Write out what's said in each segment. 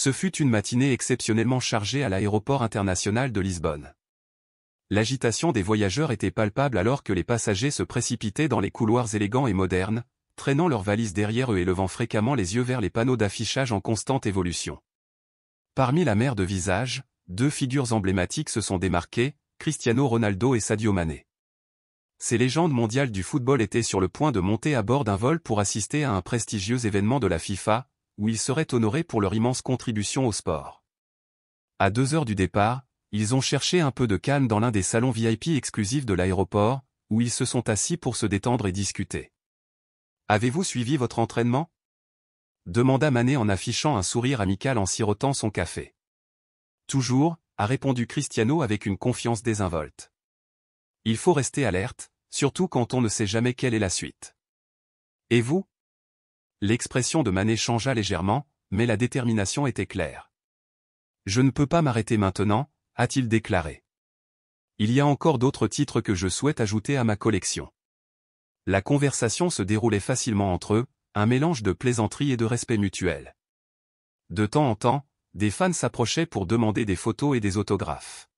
Ce fut une matinée exceptionnellement chargée à l'aéroport international de Lisbonne. L'agitation des voyageurs était palpable alors que les passagers se précipitaient dans les couloirs élégants et modernes, traînant leurs valises derrière eux et levant fréquemment les yeux vers les panneaux d'affichage en constante évolution. Parmi la mer de visages, deux figures emblématiques se sont démarquées, Cristiano Ronaldo et Sadio Mané. Ces légendes mondiales du football étaient sur le point de monter à bord d'un vol pour assister à un prestigieux événement de la FIFA, où ils seraient honorés pour leur immense contribution au sport. À 2 heures du départ, ils ont cherché un peu de calme dans l'un des salons VIP exclusifs de l'aéroport, où ils se sont assis pour se détendre et discuter. « Avez-vous suivi votre entraînement ?» demanda Mané en affichant un sourire amical en sirotant son café. « Toujours », a répondu Cristiano avec une confiance désinvolte. Il faut rester alerte, surtout quand on ne sait jamais quelle est la suite. « Et vous ?» L'expression de Mané changea légèrement, mais la détermination était claire. « Je ne peux pas m'arrêter maintenant », a-t-il déclaré. « Il y a encore d'autres titres que je souhaite ajouter à ma collection. » La conversation se déroulait facilement entre eux, un mélange de plaisanterie et de respect mutuel. De temps en temps, des fans s'approchaient pour demander des photos et des autographes.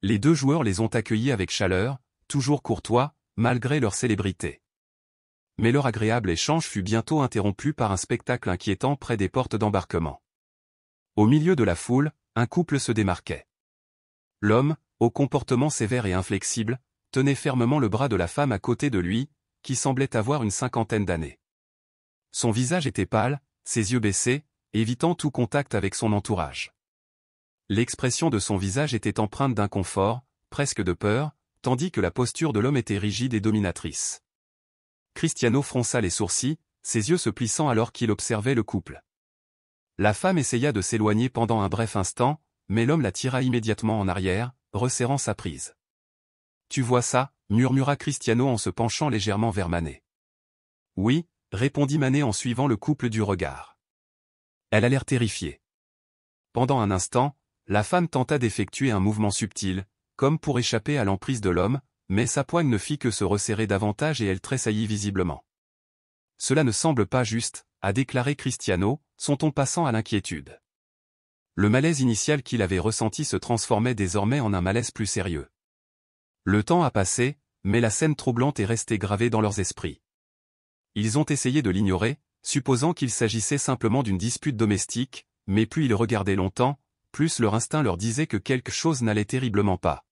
Les deux joueurs les ont accueillis avec chaleur, toujours courtois, malgré leur célébrité. Mais leur agréable échange fut bientôt interrompu par un spectacle inquiétant près des portes d'embarquement. Au milieu de la foule, un couple se démarquait. L'homme, au comportement sévère et inflexible, tenait fermement le bras de la femme à côté de lui, qui semblait avoir une 50aine d'années. Son visage était pâle, ses yeux baissés, évitant tout contact avec son entourage. L'expression de son visage était empreinte d'inconfort, presque de peur, tandis que la posture de l'homme était rigide et dominatrice. Cristiano fronça les sourcils, ses yeux se plissant alors qu'il observait le couple. La femme essaya de s'éloigner pendant un bref instant, mais l'homme la tira immédiatement en arrière, resserrant sa prise. « Tu vois ça ?» murmura Cristiano en se penchant légèrement vers Mané. « Oui », répondit Mané en suivant le couple du regard. Elle a l'air terrifiée. Pendant un instant, la femme tenta d'effectuer un mouvement subtil, comme pour échapper à l'emprise de l'homme, mais sa poigne ne fit que se resserrer davantage et elle tressaillit visiblement. « Cela ne semble pas juste », a déclaré Cristiano, son ton passant à l'inquiétude. Le malaise initial qu'il avait ressenti se transformait désormais en un malaise plus sérieux. Le temps a passé, mais la scène troublante est restée gravée dans leurs esprits. Ils ont essayé de l'ignorer, supposant qu'il s'agissait simplement d'une dispute domestique, mais plus ils regardaient longtemps, plus leur instinct leur disait que quelque chose n'allait terriblement pas.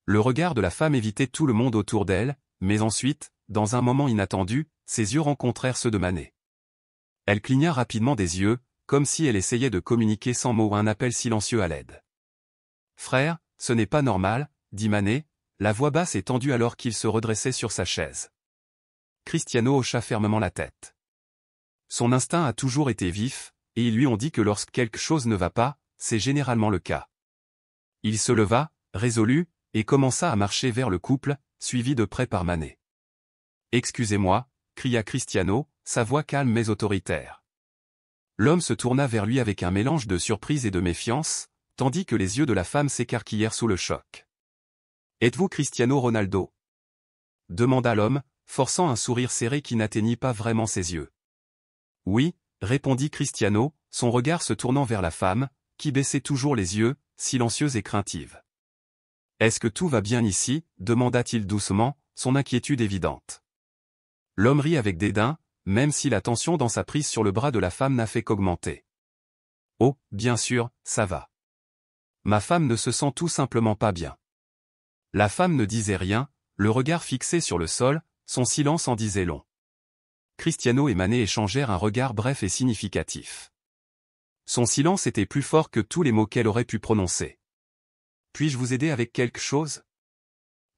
Le regard de la femme évitait tout le monde autour d'elle, mais ensuite, dans un moment inattendu, ses yeux rencontrèrent ceux de Mané. Elle cligna rapidement des yeux, comme si elle essayait de communiquer sans mots un appel silencieux à l'aide. « Frère, ce n'est pas normal », dit Mané, la voix basse et tendue alors qu'il se redressait sur sa chaise. Cristiano hocha fermement la tête. Son instinct a toujours été vif, et ils lui ont dit que lorsque quelque chose ne va pas, c'est généralement le cas. Il se leva, résolu, et commença à marcher vers le couple, suivi de près par Mané. « Excusez-moi », cria Cristiano, sa voix calme mais autoritaire. L'homme se tourna vers lui avec un mélange de surprise et de méfiance, tandis que les yeux de la femme s'écarquillèrent sous le choc. « Êtes-vous Cristiano Ronaldo ?» demanda l'homme, forçant un sourire serré qui n'atteignit pas vraiment ses yeux. « Oui », répondit Cristiano, son regard se tournant vers la femme, qui baissait toujours les yeux, silencieuse et craintive. « Est-ce que tout va bien ici ?» demanda-t-il doucement, son inquiétude évidente. L'homme rit avec dédain, même si la tension dans sa prise sur le bras de la femme n'a fait qu'augmenter. « Oh, bien sûr, ça va. Ma femme ne se sent tout simplement pas bien. » La femme ne disait rien, le regard fixé sur le sol, son silence en disait long. Cristiano et Mané échangèrent un regard bref et significatif. Son silence était plus fort que tous les mots qu'elle aurait pu prononcer. « Puis-je vous aider avec quelque chose ?»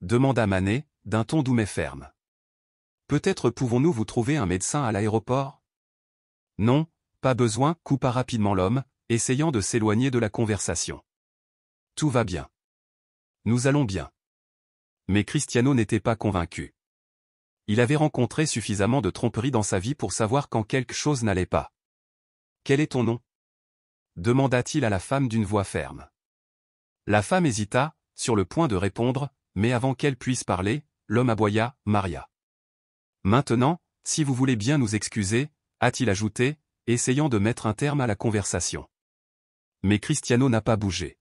demanda Mané, d'un ton doux mais ferme. « Peut-être pouvons-nous vous trouver un médecin à l'aéroport ?» « Non, pas besoin, » coupa rapidement l'homme, essayant de s'éloigner de la conversation. « Tout va bien. Nous allons bien. » Mais Cristiano n'était pas convaincu. Il avait rencontré suffisamment de tromperies dans sa vie pour savoir quand quelque chose n'allait pas. « Quel est ton nom ?» demanda-t-il à la femme d'une voix ferme. La femme hésita, sur le point de répondre, mais avant qu'elle puisse parler, l'homme aboya, « Maria. » « Maintenant, si vous voulez bien nous excuser, » a-t-il ajouté, essayant de mettre un terme à la conversation. Mais Cristiano n'a pas bougé.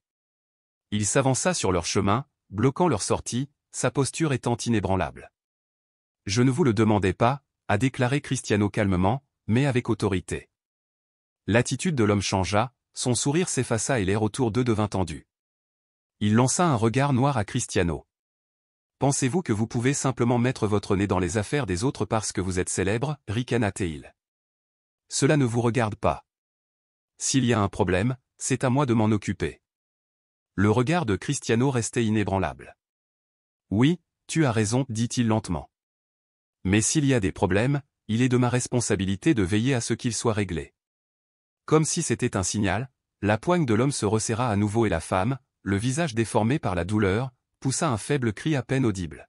Il s'avança sur leur chemin, bloquant leur sortie, sa posture étant inébranlable. « Je ne vous le demandais pas », a déclaré Cristiano calmement, mais avec autorité. L'attitude de l'homme changea, son sourire s'effaça et l'air autour d'eux devint tendu. Il lança un regard noir à Cristiano. « Pensez-vous que vous pouvez simplement mettre votre nez dans les affaires des autres parce que vous êtes célèbre » ricana-t-il. « Cela ne vous regarde pas. S'il y a un problème, c'est à moi de m'en occuper. » Le regard de Cristiano restait inébranlable. « Oui, tu as raison, dit-il lentement. Mais s'il y a des problèmes, il est de ma responsabilité de veiller à ce qu'ils soient réglés. » Comme si c'était un signal, la poigne de l'homme se resserra à nouveau et la femme, le visage déformé par la douleur, poussa un faible cri à peine audible.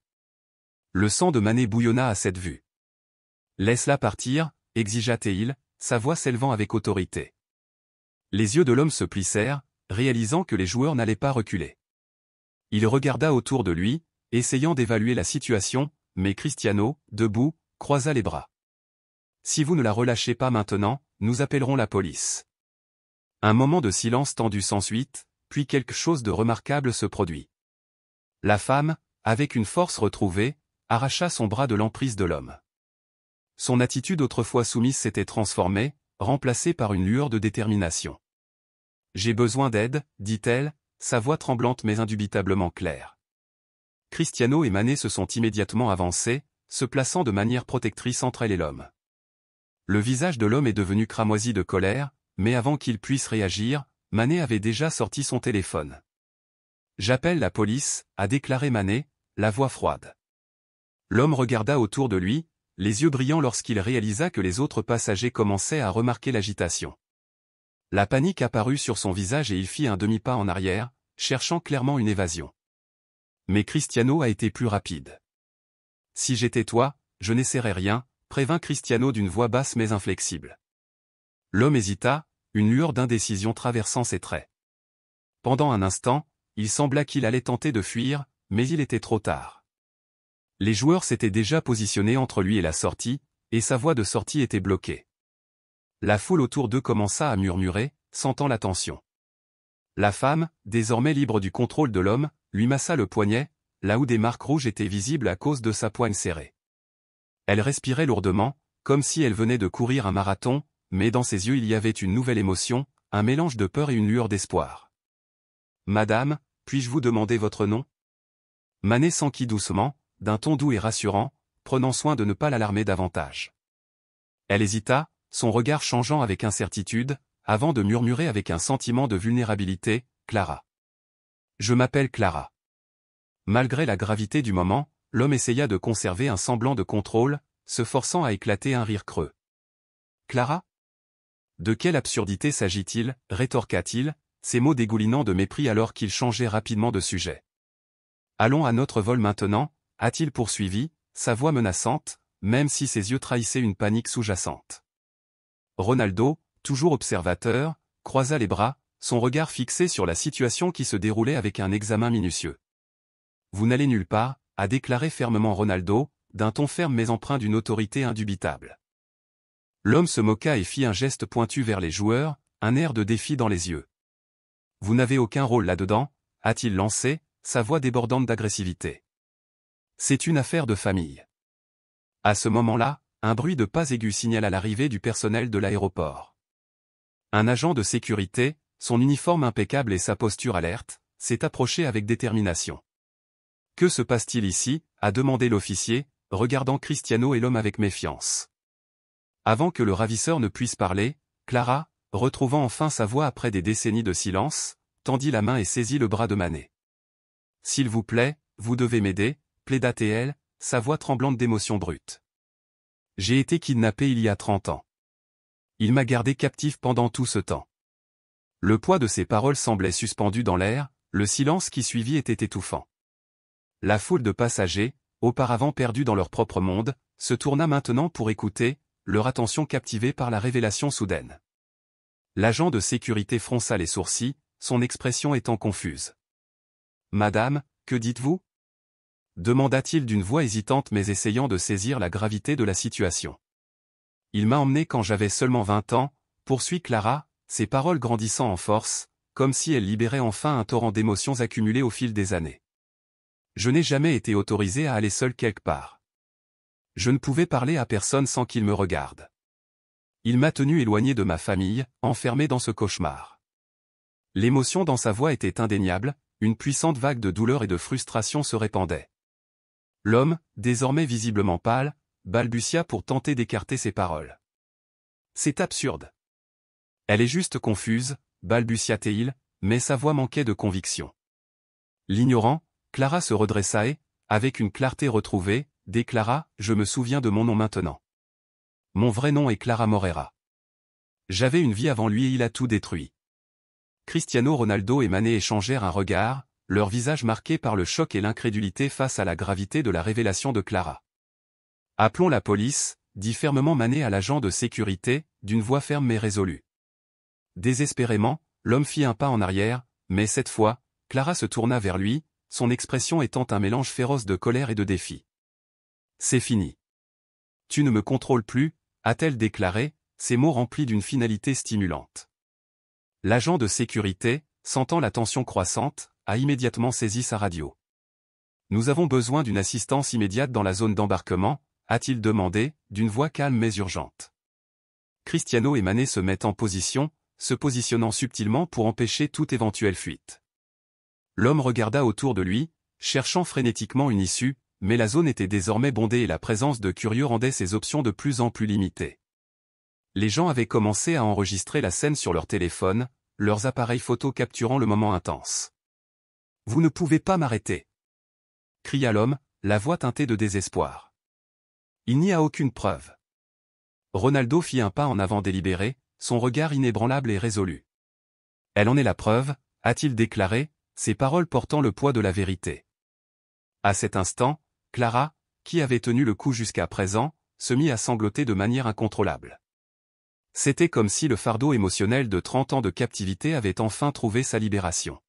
Le sang de Mané bouillonna à cette vue. « Laisse-la partir, exigea-t-il, sa voix s'élevant avec autorité. Les yeux de l'homme se plissèrent, réalisant que les joueurs n'allaient pas reculer. Il regarda autour de lui, essayant d'évaluer la situation, mais Cristiano, debout, croisa les bras. « Si vous ne la relâchez pas maintenant, nous appellerons la police. » Un moment de silence tendu s'ensuit, puis quelque chose de remarquable se produit. La femme, avec une force retrouvée, arracha son bras de l'emprise de l'homme. Son attitude autrefois soumise s'était transformée, remplacée par une lueur de détermination. « J'ai besoin d'aide, dit-elle, sa voix tremblante mais indubitablement claire. Cristiano et Mané se sont immédiatement avancés, se plaçant de manière protectrice entre elle et l'homme. Le visage de l'homme est devenu cramoisi de colère, mais avant qu'il puisse réagir, Mané avait déjà sorti son téléphone. « J'appelle la police », a déclaré Mané, la voix froide. L'homme regarda autour de lui, les yeux brillants lorsqu'il réalisa que les autres passagers commençaient à remarquer l'agitation. La panique apparut sur son visage et il fit un demi-pas en arrière, cherchant clairement une évasion. Mais Cristiano a été plus rapide. « Si j'étais toi, je n'essaierais rien », prévint Cristiano d'une voix basse mais inflexible. L'homme hésita, une lueur d'indécision traversant ses traits. Pendant un instant, il sembla qu'il allait tenter de fuir, mais il était trop tard. Les joueurs s'étaient déjà positionnés entre lui et la sortie, et sa voie de sortie était bloquée. La foule autour d'eux commença à murmurer, sentant la tension. La femme, désormais libre du contrôle de l'homme, lui massa le poignet, là où des marques rouges étaient visibles à cause de sa poigne serrée. Elle respirait lourdement, comme si elle venait de courir un marathon, mais dans ses yeux il y avait une nouvelle émotion, un mélange de peur et une lueur d'espoir. « Madame, puis-je vous demander votre nom » Mané s'enquit doucement, d'un ton doux et rassurant, prenant soin de ne pas l'alarmer davantage. Elle hésita, son regard changeant avec incertitude, avant de murmurer avec un sentiment de vulnérabilité, « Clara. Je m'appelle Clara. » Malgré la gravité du moment, l'homme essaya de conserver un semblant de contrôle, se forçant à éclater un rire creux. « Clara ? De quelle absurdité s'agit-il » rétorqua-t-il, ses mots dégoulinant de mépris alors qu'il changeait rapidement de sujet. « Allons à notre vol maintenant » a-t-il poursuivi, sa voix menaçante, même si ses yeux trahissaient une panique sous-jacente. Ronaldo, toujours observateur, croisa les bras, son regard fixé sur la situation qui se déroulait avec un examen minutieux. « Vous n'allez nulle part » a déclaré fermement Ronaldo, d'un ton ferme mais empreint d'une autorité indubitable. L'homme se moqua et fit un geste pointu vers les joueurs, un air de défi dans les yeux. « Vous n'avez aucun rôle là-dedans » a-t-il lancé, sa voix débordante d'agressivité. « C'est une affaire de famille. » À ce moment-là, un bruit de pas aigu signala l'arrivée du personnel de l'aéroport. Un agent de sécurité, son uniforme impeccable et sa posture alerte, s'est approché avec détermination. « Que se passe-t-il ici » a demandé l'officier, regardant Cristiano et l'homme avec méfiance. Avant que le ravisseur ne puisse parler, Clara, retrouvant enfin sa voix après des décennies de silence, tendit la main et saisit le bras de Mané. « S'il vous plaît, vous devez m'aider » plaida-t-elle, sa voix tremblante d'émotion brute. « J'ai été kidnappée il y a 30 ans. Il m'a gardé captif pendant tout ce temps. » Le poids de ses paroles semblait suspendu dans l'air, le silence qui suivit était étouffant. La foule de passagers, auparavant perdus dans leur propre monde, se tourna maintenant pour écouter, leur attention captivée par la révélation soudaine. L'agent de sécurité fronça les sourcils, son expression étant confuse. « Madame, que dites-vous » demanda-t-il d'une voix hésitante mais essayant de saisir la gravité de la situation. « Il m'a emmené quand j'avais seulement 20 ans, poursuit Clara, ses paroles grandissant en force, comme si elle libérait enfin un torrent d'émotions accumulées au fil des années. Je n'ai jamais été autorisé à aller seul quelque part. Je ne pouvais parler à personne sans qu'il me regarde. Il m'a tenu éloigné de ma famille, enfermé dans ce cauchemar. L'émotion dans sa voix était indéniable, une puissante vague de douleur et de frustration se répandait. L'homme, désormais visiblement pâle, balbutia pour tenter d'écarter ses paroles. C'est absurde. Elle est juste confuse, balbutia-t-il, mais sa voix manquait de conviction. L'ignorant, Clara se redressa et, avec une clarté retrouvée, déclara « Je me souviens de mon nom maintenant. Mon vrai nom est Clara Morera. J'avais une vie avant lui et il a tout détruit. » Cristiano Ronaldo et Mané échangèrent un regard, leur visage marqué par le choc et l'incrédulité face à la gravité de la révélation de Clara. « Appelons la police », dit fermement Mané à l'agent de sécurité, d'une voix ferme mais résolue. Désespérément, l'homme fit un pas en arrière, mais cette fois, Clara se tourna vers lui, son expression étant un mélange féroce de colère et de défi. « C'est fini. Tu ne me contrôles plus », a-t-elle déclaré, ses mots remplis d'une finalité stimulante. L'agent de sécurité, sentant la tension croissante, a immédiatement saisi sa radio. « Nous avons besoin d'une assistance immédiate dans la zone d'embarquement », a-t-il demandé, d'une voix calme mais urgente. Cristiano et Mané se mettent en position, se positionnant subtilement pour empêcher toute éventuelle fuite. L'homme regarda autour de lui, cherchant frénétiquement une issue, mais la zone était désormais bondée et la présence de curieux rendait ses options de plus en plus limitées. Les gens avaient commencé à enregistrer la scène sur leur téléphone, leurs appareils photo capturant le moment intense. « Vous ne pouvez pas m'arrêter !» cria l'homme, la voix teintée de désespoir. « Il n'y a aucune preuve. » Ronaldo fit un pas en avant délibéré, son regard inébranlable et résolu. « Elle en est la preuve », a-t-il déclaré, ses paroles portant le poids de la vérité. À cet instant, Clara, qui avait tenu le coup jusqu'à présent, se mit à sangloter de manière incontrôlable. C'était comme si le fardeau émotionnel de 30 ans de captivité avait enfin trouvé sa libération.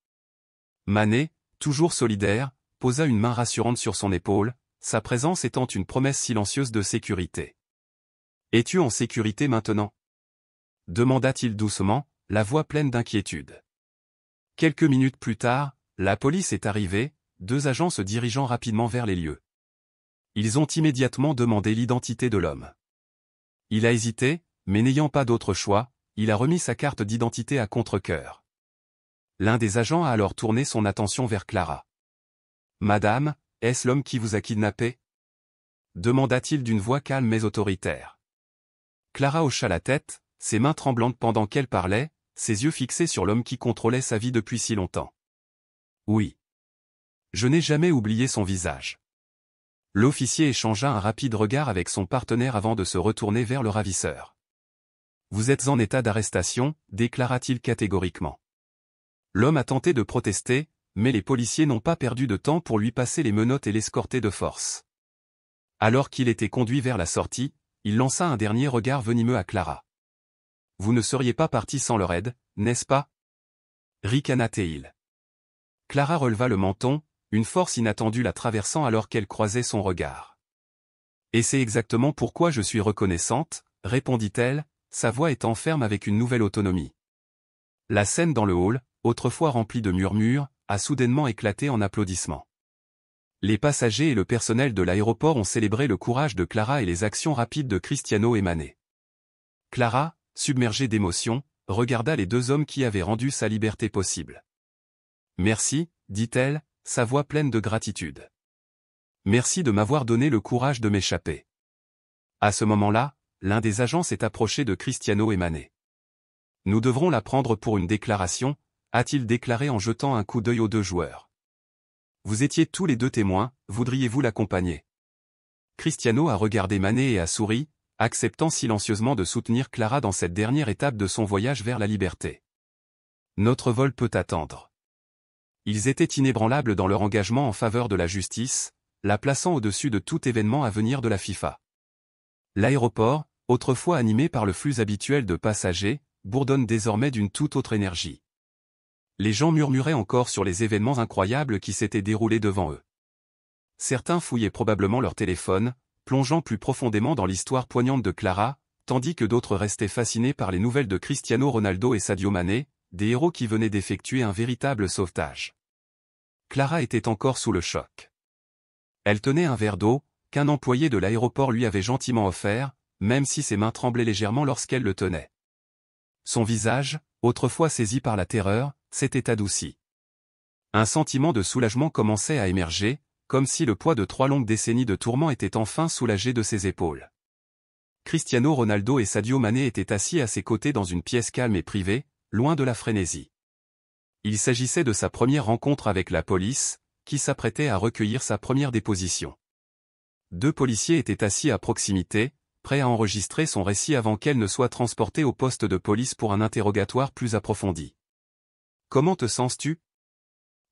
Mané, toujours solidaire, posa une main rassurante sur son épaule, sa présence étant une promesse silencieuse de sécurité. « Es-tu en sécurité maintenant ?» demanda-t-il doucement, la voix pleine d'inquiétude. Quelques minutes plus tard, la police est arrivée, 2 agents se dirigeant rapidement vers les lieux. Ils ont immédiatement demandé l'identité de l'homme. Il a hésité, mais n'ayant pas d'autre choix, il a remis sa carte d'identité à contre-cœur. L'un des agents a alors tourné son attention vers Clara. « Madame, est-ce l'homme qui vous a kidnappé ?» demanda-t-il d'une voix calme mais autoritaire. Clara hocha la tête, ses mains tremblantes pendant qu'elle parlait, ses yeux fixés sur l'homme qui contrôlait sa vie depuis si longtemps. « Oui. Je n'ai jamais oublié son visage. » L'officier échangea un rapide regard avec son partenaire avant de se retourner vers le ravisseur. « Vous êtes en état d'arrestation », déclara-t-il catégoriquement. L'homme a tenté de protester, mais les policiers n'ont pas perdu de temps pour lui passer les menottes et l'escorter de force. Alors qu'il était conduit vers la sortie, il lança un dernier regard venimeux à Clara. « Vous ne seriez pas parti sans leur aide, n'est-ce pas » ricana-t-il. Clara releva le menton, une force inattendue la traversant alors qu'elle croisait son regard. « Et c'est exactement pourquoi je suis reconnaissante, » répondit-elle, sa voix étant ferme avec une nouvelle autonomie. La scène dans le hall, autrefois remplie de murmures, a soudainement éclaté en applaudissements. Les passagers et le personnel de l'aéroport ont célébré le courage de Clara et les actions rapides de Cristiano et Mané. Clara, submergée d'émotion, regarda les 2 hommes qui avaient rendu sa liberté possible. « Merci », dit-elle, sa voix pleine de gratitude. « Merci de m'avoir donné le courage de m'échapper. » À ce moment-là, l'un des agents s'est approché de Cristiano et Mané. « Nous devrons la prendre pour une déclaration », a-t-il déclaré en jetant un coup d'œil aux 2 joueurs. « Vous étiez tous les 2 témoins, voudriez-vous l'accompagner ?» Cristiano a regardé Mané et a souri, acceptant silencieusement de soutenir Clara dans cette dernière étape de son voyage vers la liberté. « Notre vol peut attendre. » Ils étaient inébranlables dans leur engagement en faveur de la justice, la plaçant au-dessus de tout événement à venir de la FIFA. L'aéroport, autrefois animé par le flux habituel de passagers, bourdonne désormais d'une toute autre énergie. Les gens murmuraient encore sur les événements incroyables qui s'étaient déroulés devant eux. Certains fouillaient probablement leur téléphone, plongeant plus profondément dans l'histoire poignante de Clara, tandis que d'autres restaient fascinés par les nouvelles de Cristiano Ronaldo et Sadio Mané, des héros qui venaient d'effectuer un véritable sauvetage. Clara était encore sous le choc. Elle tenait un verre d'eau, qu'un employé de l'aéroport lui avait gentiment offert, même si ses mains tremblaient légèrement lorsqu'elle le tenait. Son visage, autrefois saisi par la terreur, s'était adouci. Un sentiment de soulagement commençait à émerger, comme si le poids de 3 longues décennies de tourments était enfin soulagé de ses épaules. Cristiano Ronaldo et Sadio Mané étaient assis à ses côtés dans une pièce calme et privée, loin de la frénésie. Il s'agissait de sa première rencontre avec la police, qui s'apprêtait à recueillir sa première déposition. 2 policiers étaient assis à proximité, prêts à enregistrer son récit avant qu'elle ne soit transportée au poste de police pour un interrogatoire plus approfondi. « Comment te sens-tu »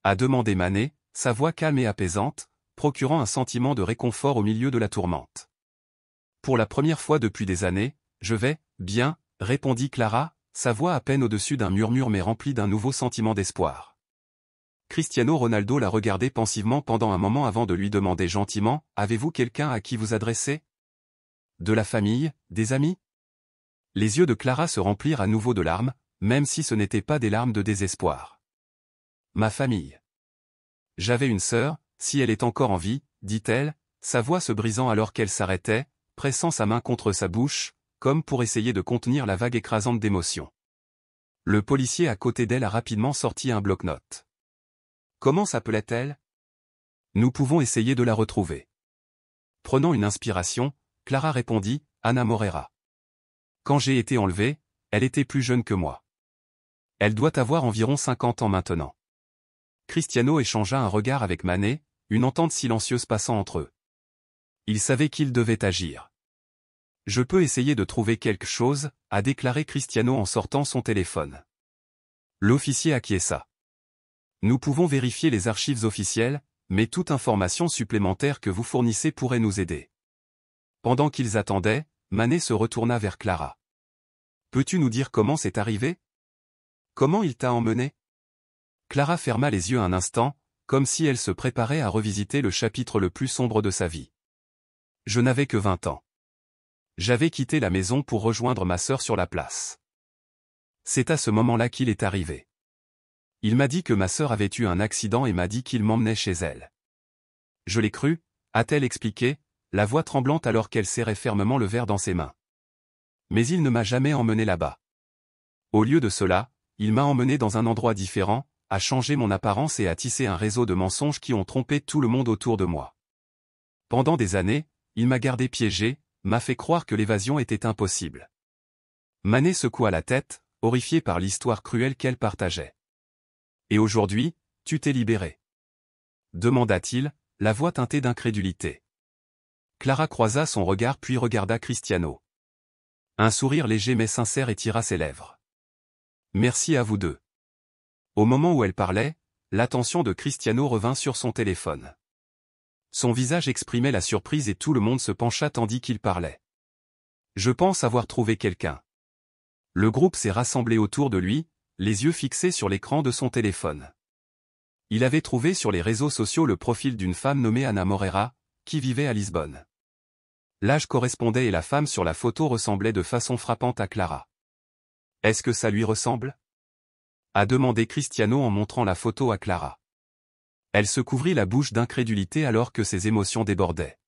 a demandé Mané, sa voix calme et apaisante, procurant un sentiment de réconfort au milieu de la tourmente. « Pour la première fois depuis des années, je vais, bien, répondit Clara, sa voix à peine au-dessus d'un murmure mais remplie d'un nouveau sentiment d'espoir. Cristiano Ronaldo la regardait pensivement pendant un moment avant de lui demander gentiment « Avez-vous quelqu'un à qui vous adresser ? De la famille, des amis ?» Les yeux de Clara se remplirent à nouveau de larmes, même si ce n'étaient pas des larmes de désespoir. « Ma famille. J'avais une sœur, si elle est encore en vie, dit-elle, sa voix se brisant alors qu'elle s'arrêtait, pressant sa main contre sa bouche, comme pour essayer de contenir la vague écrasante d'émotion. Le policier à côté d'elle a rapidement sorti un bloc-notes. Comment s'appelait-elle ? Nous pouvons essayer de la retrouver. Prenant une inspiration, Clara répondit, Ana Moreira. Quand j'ai été enlevée, elle était plus jeune que moi. Elle doit avoir environ 50 ans maintenant. Cristiano échangea un regard avec Mané, une entente silencieuse passant entre eux. Il savait qu'il devait agir. Je peux essayer de trouver quelque chose, a déclaré Cristiano en sortant son téléphone. L'officier acquiesça. Nous pouvons vérifier les archives officielles, mais toute information supplémentaire que vous fournissez pourrait nous aider. Pendant qu'ils attendaient, Mané se retourna vers Clara. Peux-tu nous dire comment c'est arrivé ? Comment il t'a emmené ? Clara ferma les yeux un instant, comme si elle se préparait à revisiter le chapitre le plus sombre de sa vie. Je n'avais que 20 ans. J'avais quitté la maison pour rejoindre ma sœur sur la place. C'est à ce moment-là qu'il est arrivé. Il m'a dit que ma sœur avait eu un accident et m'a dit qu'il m'emmenait chez elle. Je l'ai cru, a-t-elle expliqué, la voix tremblante alors qu'elle serrait fermement le verre dans ses mains. Mais il ne m'a jamais emmené là-bas. Au lieu de cela, il m'a emmené dans un endroit différent, a changé mon apparence et a tissé un réseau de mensonges qui ont trompé tout le monde autour de moi. Pendant des années, il m'a gardé piégé, m'a fait croire que l'évasion était impossible. Mané secoua la tête, horrifié par l'histoire cruelle qu'elle partageait. Et aujourd'hui, tu t'es libéré ? Demanda-t-il, la voix teintée d'incrédulité. Clara croisa son regard puis regarda Cristiano. Un sourire léger mais sincère étira ses lèvres. Merci à vous deux. Au moment où elle parlait, l'attention de Cristiano revint sur son téléphone. Son visage exprimait la surprise et tout le monde se pencha tandis qu'il parlait. Je pense avoir trouvé quelqu'un. Le groupe s'est rassemblé autour de lui, les yeux fixés sur l'écran de son téléphone. Il avait trouvé sur les réseaux sociaux le profil d'une femme nommée Ana Moreira, qui vivait à Lisbonne. L'âge correspondait et la femme sur la photo ressemblait de façon frappante à Clara. Est-ce que ça lui ressemble ? A demandé Cristiano en montrant la photo à Clara. Elle se couvrit la bouche d'incrédulité alors que ses émotions débordaient.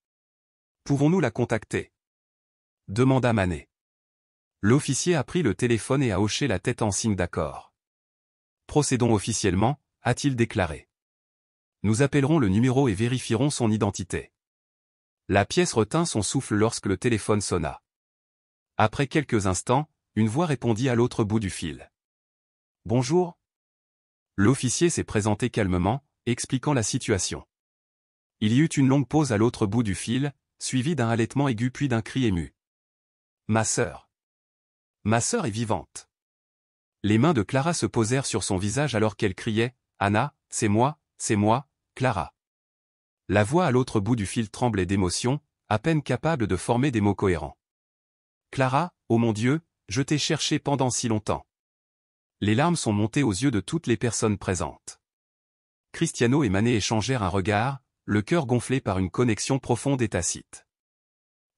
Pouvons-nous la contacter ? Demanda Mané. L'officier a pris le téléphone et a hoché la tête en signe d'accord. Procédons officiellement, a-t-il déclaré. Nous appellerons le numéro et vérifierons son identité. La pièce retint son souffle lorsque le téléphone sonna. Après quelques instants, une voix répondit à l'autre bout du fil. Bonjour. L'officier s'est présenté calmement, expliquant la situation. Il y eut une longue pause à l'autre bout du fil, suivie d'un halètement aigu puis d'un cri ému. Ma sœur. Ma sœur est vivante. Les mains de Clara se posèrent sur son visage alors qu'elle criait « Anna, c'est moi, Clara ». La voix à l'autre bout du fil tremblait d'émotion, à peine capable de former des mots cohérents. « Clara, oh mon Dieu, je t'ai cherché pendant si longtemps. » Les larmes sont montées aux yeux de toutes les personnes présentes. Cristiano et Mané échangèrent un regard, le cœur gonflé par une connexion profonde et tacite.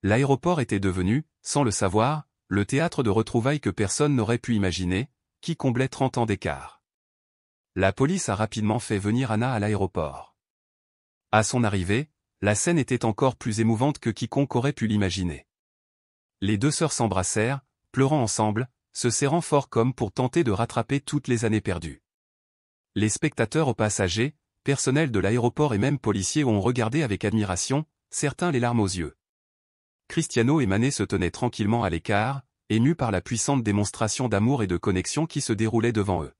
L'aéroport était devenu, sans le savoir, le théâtre de retrouvailles que personne n'aurait pu imaginer, qui comblait 30 ans d'écart. La police a rapidement fait venir Anna à l'aéroport. À son arrivée, la scène était encore plus émouvante que quiconque aurait pu l'imaginer. Les deux sœurs s'embrassèrent, pleurant ensemble, se serrant fort comme pour tenter de rattraper toutes les années perdues. Les spectateurs aux passagers, personnel de l'aéroport et même policiers ont regardé avec admiration, certains les larmes aux yeux. Cristiano et Mané se tenaient tranquillement à l'écart, émus par la puissante démonstration d'amour et de connexion qui se déroulait devant eux.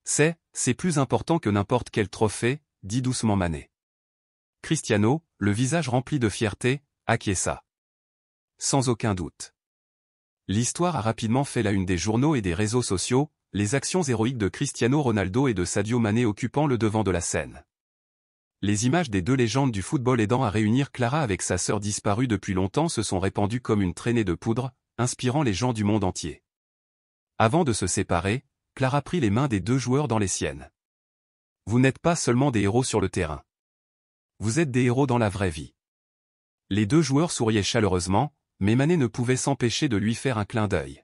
C'est plus important que n'importe quel trophée, dit doucement Mané. Cristiano, le visage rempli de fierté, acquiesça. Sans aucun doute. L'histoire a rapidement fait la une des journaux et des réseaux sociaux, les actions héroïques de Cristiano Ronaldo et de Sadio Mané occupant le devant de la scène. Les images des deux légendes du football aidant à réunir Clara avec sa sœur disparue depuis longtemps se sont répandues comme une traînée de poudre, inspirant les gens du monde entier. Avant de se séparer, Clara prit les mains des deux joueurs dans les siennes. Vous n'êtes pas seulement des héros sur le terrain. Vous êtes des héros dans la vraie vie. Les deux joueurs souriaient chaleureusement, mais Mané ne pouvait s'empêcher de lui faire un clin d'œil.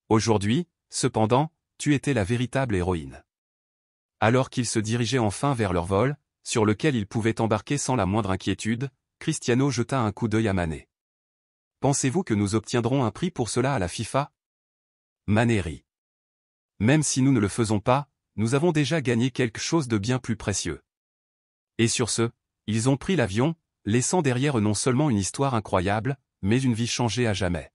Aujourd'hui, cependant, tu étais la véritable héroïne. Alors qu'ils se dirigeaient enfin vers leur vol, sur lequel ils pouvaient embarquer sans la moindre inquiétude, Cristiano jeta un coup d'œil à Mané. Pensez-vous que nous obtiendrons un prix pour cela à la FIFA? Mané rit. Même si nous ne le faisons pas, nous avons déjà gagné quelque chose de bien plus précieux. Et sur ce, ils ont pris l'avion, laissant derrière eux non seulement une histoire incroyable, mais une vie changée à jamais.